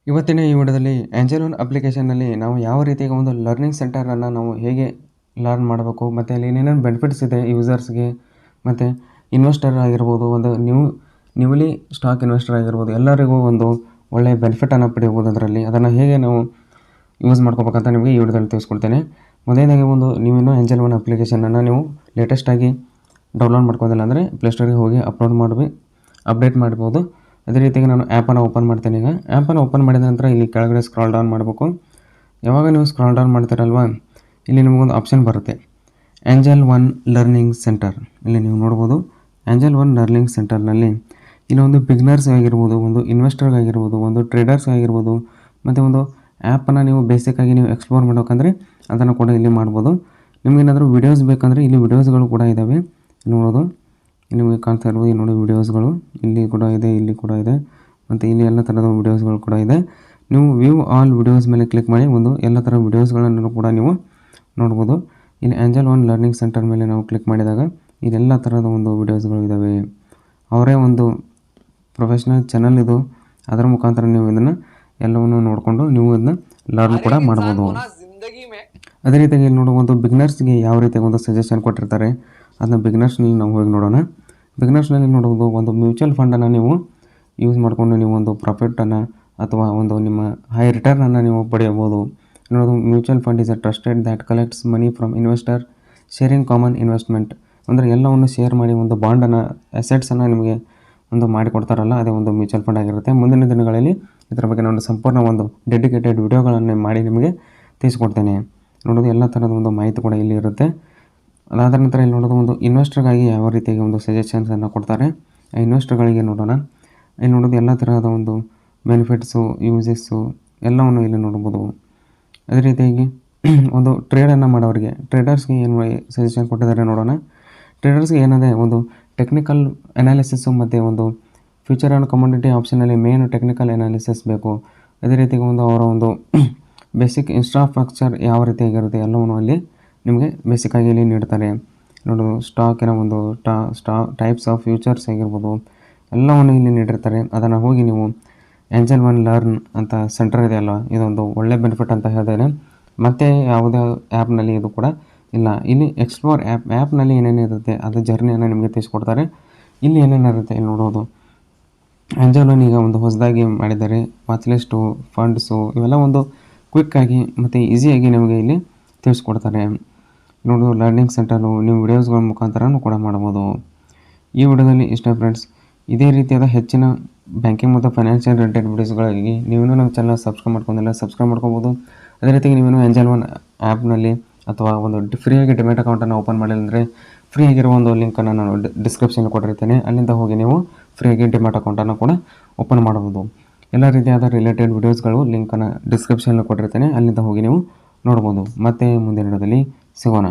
ಇವತ್ತಿನ ಈ ವಿಡಿಯೋದಲ್ಲಿ ಆಂಜೆಲೋನ್ ಅಪ್ಲಿಕೇಶನ್ನಲ್ಲಿ ನಾವು ಯಾವ ರೀತಿಯ ಒಂದು ಲರ್ನಿಂಗ್ ಸೆಂಟರನ್ನು ನಾವು ಹೇಗೆ ಲರ್ನ್ ಮಾಡಬೇಕು ಮತ್ತು ಅಲ್ಲಿ ಏನೇನು ಬೆನಿಫಿಟ್ಸ್ ಇದೆ ಯೂಸರ್ಸ್ಗೆ ಮತ್ತು ಇನ್ವೆಸ್ಟರ್ ಆಗಿರ್ಬೋದು, ಒಂದು ನ್ಯೂಲಿ ಸ್ಟಾಕ್ ಇನ್ವೆಸ್ಟರ್ ಆಗಿರ್ಬೋದು, ಎಲ್ಲರಿಗೂ ಒಂದು ಒಳ್ಳೆಯ ಬೆನಿಫಿಟನ್ನು ಪಡೆಯಬಹುದು. ಅದನ್ನು ಹೇಗೆ ನಾವು ಯೂಸ್ ಮಾಡ್ಕೋಬೇಕಂತ ನಿಮಗೆ ಈ ವಿಡಿಯೋದಲ್ಲಿ ತಿಳಿಸ್ಕೊಡ್ತೇನೆ. ಮೊದಲನೇದಾಗಿ ನೀವಿನ್ನೂ ಆಂಜೆಲೋನ್ ಅಪ್ಲಿಕೇಶನನ್ನು ನೀವು ಲೇಟೆಸ್ಟಾಗಿ ಡೌನ್ಲೋಡ್ ಮಾಡ್ಕೋದಿಲ್ಲ ಅಂದರೆ ಪ್ಲೇಸ್ಟೋರಿಗೆ ಹೋಗಿ ಅಪ್ಡೇಟ್ ಮಾಡ್ಬೋದು. ಅದೇ ರೀತಿಯಾಗಿ ನಾನು ಆ್ಯಪನ್ನು ಓಪನ್ ಮಾಡ್ತೇನೆ. ಈಗ ಆ್ಯಪನ್ನು ಓಪನ್ ಮಾಡಿದ ನಂತರ ಇಲ್ಲಿ ಕೆಳಗಡೆ ಸ್ಕ್ರಾಲ್ ಡೌನ್ ಮಾಡಬೇಕು. ಯಾವಾಗ ನೀವು ಸ್ಕ್ರಾಲ್ ಡೌನ್ ಮಾಡ್ತೀರಲ್ವ, ಇಲ್ಲಿ ನಿಮಗೊಂದು ಆಪ್ಷನ್ ಬರುತ್ತೆ ಆಂಜೆಲೋನ್ ಲರ್ನಿಂಗ್ ಸೆಂಟರ್. ಇಲ್ಲಿ ನೀವು ನೋಡ್ಬೋದು ಆಂಜೆಲೋನ್ ಲರ್ನಿಂಗ್ ಸೆಂಟರ್ನಲ್ಲಿ ಇಲ್ಲಿ ಒಂದು ಬಿಗ್ನರ್ಸ್ ಆಗಿರ್ಬೋದು, ಒಂದು ಇನ್ವೆಸ್ಟರ್ಸ್ ಆಗಿರ್ಬೋದು, ಒಂದು ಟ್ರೇಡರ್ಸ್ ಆಗಿರ್ಬೋದು, ಮತ್ತು ಒಂದು ಆ್ಯಪನ್ನು ನೀವು ಬೇಸಿಕ್ಕಾಗಿ ನೀವು ಎಕ್ಸ್ಪ್ಲೋರ್ ಮಾಡೋಕಂದರೆ ಅದನ್ನು ಕೂಡ ಇಲ್ಲಿ ಮಾಡ್ಬೋದು. ನಿಮಗೇನಾದರೂ ವೀಡಿಯೋಸ್ ಬೇಕಂದರೆ ಇಲ್ಲಿ ವೀಡಿಯೋಸ್ಗಳು ಕೂಡ ಇದ್ದಾವೆ ನೋಡೋದು. ನಿಮಗೆ ಕಾಣ್ತಾ ಇರ್ಬೋದು ನೋಡಿ ವೀಡಿಯೋಸ್ಗಳು ಇಲ್ಲಿ ಕೂಡ ಇದೆ, ಇಲ್ಲಿ ಕೂಡ ಇದೆ, ಮತ್ತು ಇಲ್ಲಿ ಎಲ್ಲ ಥರದ ವೀಡಿಯೋಸ್ಗಳು ಕೂಡ ಇದೆ. ನೀವು ವ್ಯೂ ಆಲ್ ವೀಡಿಯೋಸ್ ಮೇಲೆ ಕ್ಲಿಕ್ ಮಾಡಿ ಎಲ್ಲ ಥರ ವೀಡಿಯೋಸ್ಗಳನ್ನು ಕೂಡ ನೀವು ನೋಡ್ಬೋದು. ಇಲ್ಲಿ ಆಂಜೆಲೋನ್ ಲರ್ನಿಂಗ್ ಸೆಂಟರ್ ಮೇಲೆ ನಾವು ಕ್ಲಿಕ್ ಮಾಡಿದಾಗ ಇದೆಲ್ಲ ಥರದ ಒಂದು ವೀಡಿಯೋಸ್ಗಳು ಇದ್ದಾವೆ. ಅವರೇ ಒಂದು ಪ್ರೊಫೆಷ್ನಲ್ ಚಾನಲ್ ಇದು. ಅದರ ಮುಖಾಂತರ ನೀವು ಇದನ್ನು ಎಲ್ಲವನ್ನು ನೋಡಿಕೊಂಡು ನೀವು ಇದನ್ನ ಲರ್ನ್ ಕೂಡ ಮಾಡ್ಬೋದು. ಅದೇ ರೀತಿಯಾಗಿ ಇಲ್ಲಿ ನೋಡುವ ಬಿಗ್ನರ್ಸ್ಗೆ ಯಾವ ರೀತಿಯಾಗಿ ಒಂದು ಸಜೆಷನ್ ಕೊಟ್ಟಿರ್ತಾರೆ ಅದನ್ನ ಬಿಗ್ನರ್ಸ್ನಲ್ಲಿ ನಾವು ಹೋಗಿ ನೋಡೋಣ. ಬಿಗ್ನರ್ಸ್ನಲ್ಲಿ ನೋಡುವುದು ಒಂದು ಮ್ಯೂಚುವಲ್ ಫಂಡನ್ನು ನೀವು ಯೂಸ್ ಮಾಡಿಕೊಂಡು ನೀವು ಒಂದು ಪ್ರಾಫಿಟನ್ನು ಅಥವಾ ಒಂದು ನಿಮ್ಮ ಹೈ ರಿಟರ್ನನ್ನು ನೀವು ಪಡೆಯಬಹುದು. ನೋಡೋದು mutual fund is a trusted that collects money from investor sharing common investment. ಅಂದರೆ ಎಲ್ಲವನ್ನು ಶೇರ್ ಮಾಡಿ ಒಂದು ಬಾಂಡನ್ನು ಅಸೆಟ್ಸನ್ನು ನಿಮಗೆ ಒಂದು ಮಾಡಿಕೊಡ್ತಾರಲ್ಲ, ಅದೇ ಒಂದು ಮ್ಯೂಚುವಲ್ ಫಂಡ್ ಆಗಿರುತ್ತೆ. ಮುಂದಿನ ದಿನಗಳಲ್ಲಿ ಇದರ ಬಗ್ಗೆ ನಾನು ಸಂಪೂರ್ಣ ಒಂದು ಡೆಡಿಕೇಟೆಡ್ ವಿಡಿಯೋಗಳನ್ನು ಮಾಡಿ ನಿಮಗೆ ತಿಳಿಸ್ಕೊಡ್ತೇನೆ. ನೋಡೋದು ಎಲ್ಲ ಥರದ ಒಂದು ಮಾಹಿತಿ ಕೂಡ ಇಲ್ಲಿ ಇರುತ್ತೆ. ಅದಾದ ನಂತರ ಇಲ್ಲಿ ನೋಡೋದು ಒಂದು ಇನ್ವೆಸ್ಟರ್ಗಾಗಿ ಯಾವ ರೀತಿಯಾಗಿ ಒಂದು ಸಜೆಷನ್ಸನ್ನು ಕೊಡ್ತಾರೆ ಆ ಇನ್ವೆಸ್ಟರ್ಗಳಿಗೆ ನೋಡೋಣ. ಇಲ್ಲಿ ನೋಡೋದು ಎಲ್ಲ ತರಹದ ಒಂದು ಬೆನಿಫಿಟ್ಸು, ಯೂಸಸ್ಸು ಎಲ್ಲವನ್ನು ಇಲ್ಲಿ ನೋಡ್ಬೋದು. ಅದೇ ರೀತಿಯಾಗಿ ಒಂದು ಟ್ರೇಡನ್ನು ಮಾಡೋರಿಗೆ ಟ್ರೇಡರ್ಸ್ಗೆ ಏನು ಸಜೆಷನ್ ಕೊಟ್ಟಿದ್ದಾರೆ ನೋಡೋಣ. ಟ್ರೇಡರ್ಸ್ಗೆ ಏನಿದೆ ಒಂದು ಟೆಕ್ನಿಕಲ್ ಅನಾಲಿಸಿಸ್ಸು ಮತ್ತು ಒಂದು ಫ್ಯೂಚರ್ ಆ್ಯಂಡ್ ಕಮೋಡಿಟಿ ಆಪ್ಷನಲ್ಲಿ ಮೇನ್ ಟೆಕ್ನಿಕಲ್ ಅನಾಲಿಸಿಸ್ ಬೇಕು. ಅದೇ ರೀತಿಯಾಗಿ ಅವರ ಒಂದು ಬೇಸಿಕ್ ಇನ್ಫ್ರಾಸ್ಟ್ರಕ್ಚರ್ ಯಾವ ರೀತಿಯಾಗಿರುತ್ತೆ ಎಲ್ಲವನ್ನು ಅಲ್ಲಿ ನಿಮಗೆ ಬೇಸಿಕ್ಕಾಗಿ ಇಲ್ಲಿ ನೀಡ್ತಾರೆ. ನೋಡೋದು ಸ್ಟಾಕಿನ ಒಂದು ಟೈಪ್ಸ್ ಆಫ್ ಫ್ಯೂಚರ್ಸ್ ಆಗಿರ್ಬೋದು ಎಲ್ಲವನ್ನು ಇಲ್ಲಿ ನೀಡಿರ್ತಾರೆ. ಅದನ್ನು ಹೋಗಿ ನೀವು ಆಂಜೆಲೋನ್ ಲರ್ನ್ ಅಂತ ಸೆಂಟರ್ ಇದೆಯಲ್ಲ, ಇದೊಂದು ಒಳ್ಳೆ ಬೆನಿಫಿಟ್ ಅಂತ ಹೇಳ್ತೇನೆ. ಮತ್ತು ಯಾವುದೇ ಆ್ಯಪ್ನಲ್ಲಿ ಇದು ಕೂಡ ಇಲ್ಲ. ಇಲ್ಲಿ ಎಕ್ಸ್ಪ್ಲೋರ್ ಆ್ಯಪ್ನಲ್ಲಿ ಏನೇನಿರುತ್ತೆ ಅದು ಜರ್ನಿಯನ್ನು ನಿಮಗೆ ತಿಳಿಸ್ಕೊಡ್ತಾರೆ. ಇಲ್ಲಿ ಏನೇನಿರುತ್ತೆ ಇಲ್ಲಿ ನೋಡೋದು ಆಂಜೆಲೋನ್ ಈಗ ಒಂದು ಹೊಸದಾಗಿ ಮಾಡಿದ್ದಾರೆ ವಾಚ್ ಲಿಸ್ಟು, ಫಂಡ್ಸು ಇವೆಲ್ಲ ಒಂದು ಕ್ವಿಕ್ಕಾಗಿ ಮತ್ತು ಈಸಿಯಾಗಿ ನಿಮಗೆ ಇಲ್ಲಿ ತಿಳಿಸ್ಕೊಡ್ತಾರೆ. ನೋಡೋದು ಲರ್ನಿಂಗ್ ಸೆಂಟರು ನೀವು ವಿಡಿಯೋಸ್ಗಳ ಮುಖಾಂತರನೂ ಕೂಡ ಮಾಡ್ಬೋದು. ಈ ವಿಡಿಯೋದಲ್ಲಿ ಇಷ್ಟ ಫ್ರೆಂಡ್ಸ್. ಇದೇ ರೀತಿಯಾದ ಹೆಚ್ಚಿನ ಬ್ಯಾಂಕಿಂಗ್ ಮತ್ತು ಫೈನಾನ್ಷಿಯಲ್ ರಿಲೇಟೆಡ್ ವಿಡಿಯೋಸ್ಗಾಗಿ ನೀವೇನೂ ನಮ್ಮ ಚಾನಲ್ ಸಬ್ಸ್ಕ್ರೈಬ್ ಮಾಡ್ಕೊಂಡಿಲ್ಲ, ಸಬ್ಸ್ಕ್ರೈಬ್ ಮಾಡ್ಕೋಬೋದು. ಅದೇ ರೀತಿಯಾಗಿ ನೀವೇನು ಆಂಜೆಲೋನ್ ಆ್ಯಪ್ನಲ್ಲಿ ಅಥವಾ ಒಂದು ಫ್ರೀಯಾಗಿ ಡಿಮ್ಯಾಟ್ ಅಕೌಂಟನ್ನು ಓಪನ್ ಮಾಡಿಲ್ಲ ಅಂದರೆ ಫ್ರೀ ಆಗಿರೋ ಒಂದು ಲಿಂಕನ್ನು ನಾನು ಡಿಸ್ಕ್ರಿಪ್ಷನಲ್ಲಿ ಕೊಟ್ಟಿರ್ತೇನೆ. ಅಲ್ಲಿಂದ ಹೋಗಿ ನೀವು ಫ್ರೀಯಾಗಿ ಡಿಮ್ಯಾಟ್ ಅಕೌಂಟನ್ನು ಕೂಡ ಓಪನ್ ಮಾಡಬಹುದು. ಎಲ್ಲ ರೀತಿಯಾದ ರಿಲೇಟೆಡ್ ವಿಡಿಯೋಸ್ಗಳು ಲಿಂಕನ್ನು ಡಿಸ್ಕ್ರಿಪ್ಷನಲ್ಲಿ ಕೊಟ್ಟಿರ್ತೇನೆ. ಅಲ್ಲಿಂದ ಹೋಗಿ ನೀವು ನೋಡ್ಬೋದು. ಮತ್ತೆ ಮುಂದಿನ ವಿಡಿಯೋದಲ್ಲಿ ಸಿಗೋಣ.